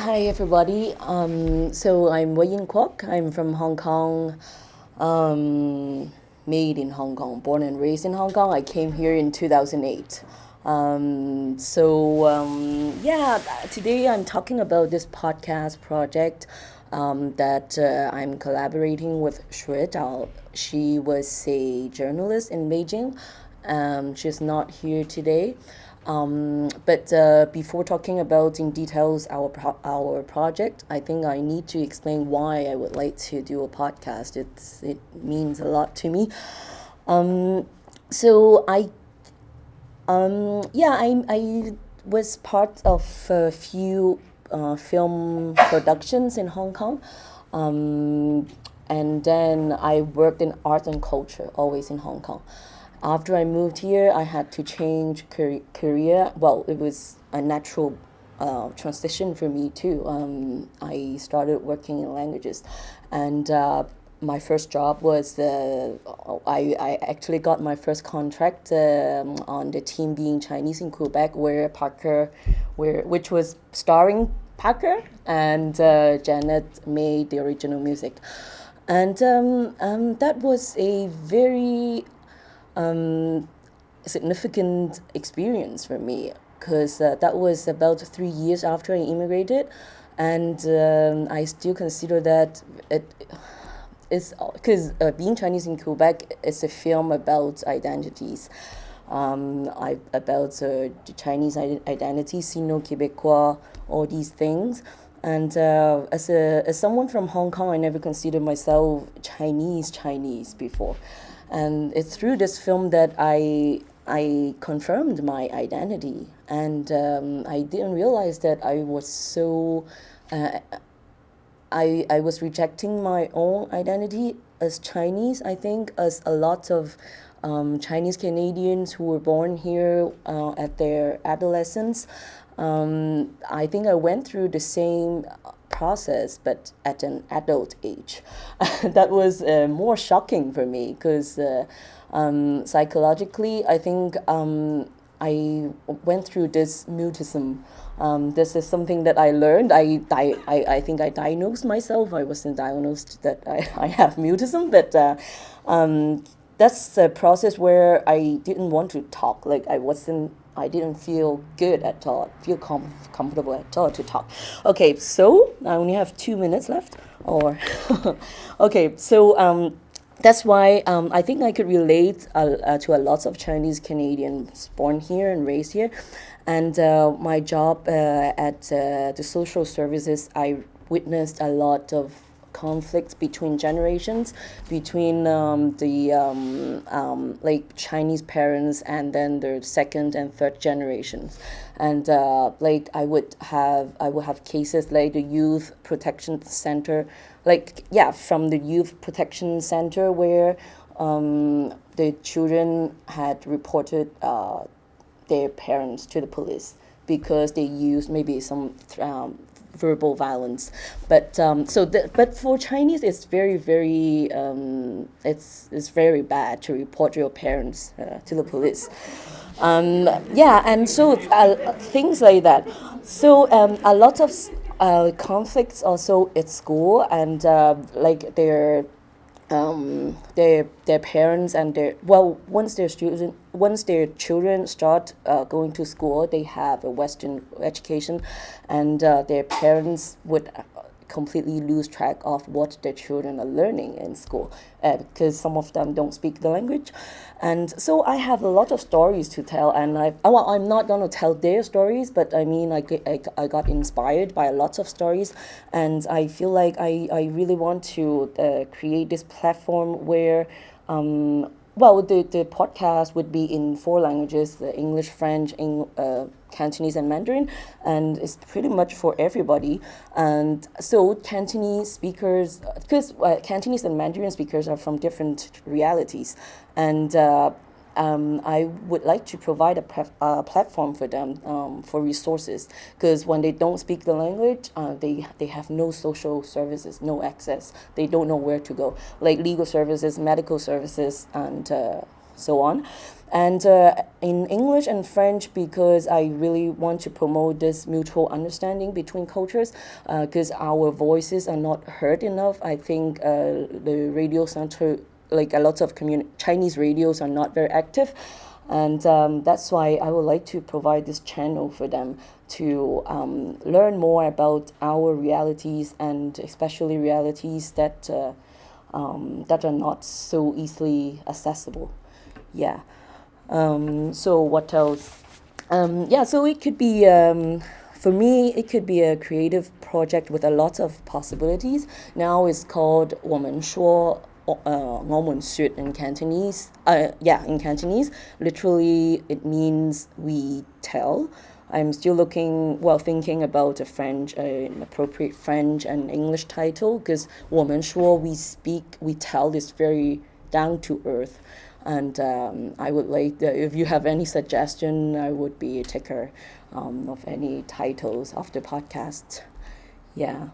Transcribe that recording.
Hi everybody. So I'm Wai Yin Kwok. I'm from Hong Kong. Made in Hong Kong, born and raised in Hong Kong. I came here in 2008. Yeah, today I'm talking about this podcast project that I'm collaborating with Shui Dao. She was a journalist in Beijing. She's not here today. But before talking about in details our project, I think I need to explain why I would like to do a podcast. It means a lot to me. Um, so I I was part of a few film productions in Hong Kong. Um, and then I worked in art and culture, always in Hong Kong. After I moved here, I had to change career. Well, it was a natural transition for me too. I started working in languages, and my first job was I actually got my first contract on the team being Chinese in Quebec, which was starring Parker and Janet made the original music, and that was a very significant experience for me because that was about 3 years after I immigrated, and I still consider that it is because being Chinese in Quebec is a film about identities. About the Chinese identity, Sino-Quebecois, all these things. And as someone from Hong Kong, I never considered myself Chinese before. And it's through this film that I confirmed my identity, and I didn't realize that I was so I was rejecting my own identity as Chinese. I think as a lot of Chinese Canadians who were born here at their adolescence, I think I went through the same process, but at an adult age. That was more shocking for me because psychologically, I think I went through this mutism. This is something that I learned. I think I diagnosed myself. I wasn't diagnosed that I have mutism, but that's a process where I didn't want to talk. Like I didn't feel good at all, feel comfortable at all to talk. Okay, so I only have 2 minutes left. Or, okay, so that's why I think I could relate to a lot of Chinese Canadians born here and raised here. And my job at the social services, I witnessed a lot of conflicts between generations, between like Chinese parents and then the second and third generations, and like I would have cases like the youth protection center, like yeah, from the youth protection center where the children had reported their parents to the police because they used maybe some verbal violence. But but for Chinese, it's very it's very bad to report your parents to the police. Yeah, and so things like that. So a lot of conflicts also at school, and like their parents and their well once their children start going to school, they have a Western education, and their parents would completely lose track of what their children are learning in school because some of them don't speak the language. And so I have a lot of stories to tell, and I'm not going to tell their stories, but I mean I got inspired by a lot of stories, and I feel like I really want to create this platform where the podcast would be in four languages: English, French, Cantonese, and Mandarin, and it's pretty much for everybody. And so Cantonese speakers, because Cantonese and Mandarin speakers are from different realities, and I would like to provide a platform for them for resources, because when they don't speak the language, they have no social services, no access. They don't know where to go, like legal services, medical services, and so on. And in English and French, because I really want to promote this mutual understanding between cultures, because our voices are not heard enough. I think the radio center, like a lot of Chinese radios, are not very active. And that's why I would like to provide this channel for them to learn more about our realities, and especially realities that are not so easily accessible. Yeah. So what else? Yeah, so it could be, for me, it could be a creative project with a lot of possibilities. Now it's called 我们说, 我们说 in Cantonese. Yeah, in Cantonese, literally it means we tell. I'm still thinking about an appropriate French and English title, because 我们说, we speak, we tell, is very down to earth. And I would like, if you have any suggestion, I would be a taker of any titles of the podcast. Yeah.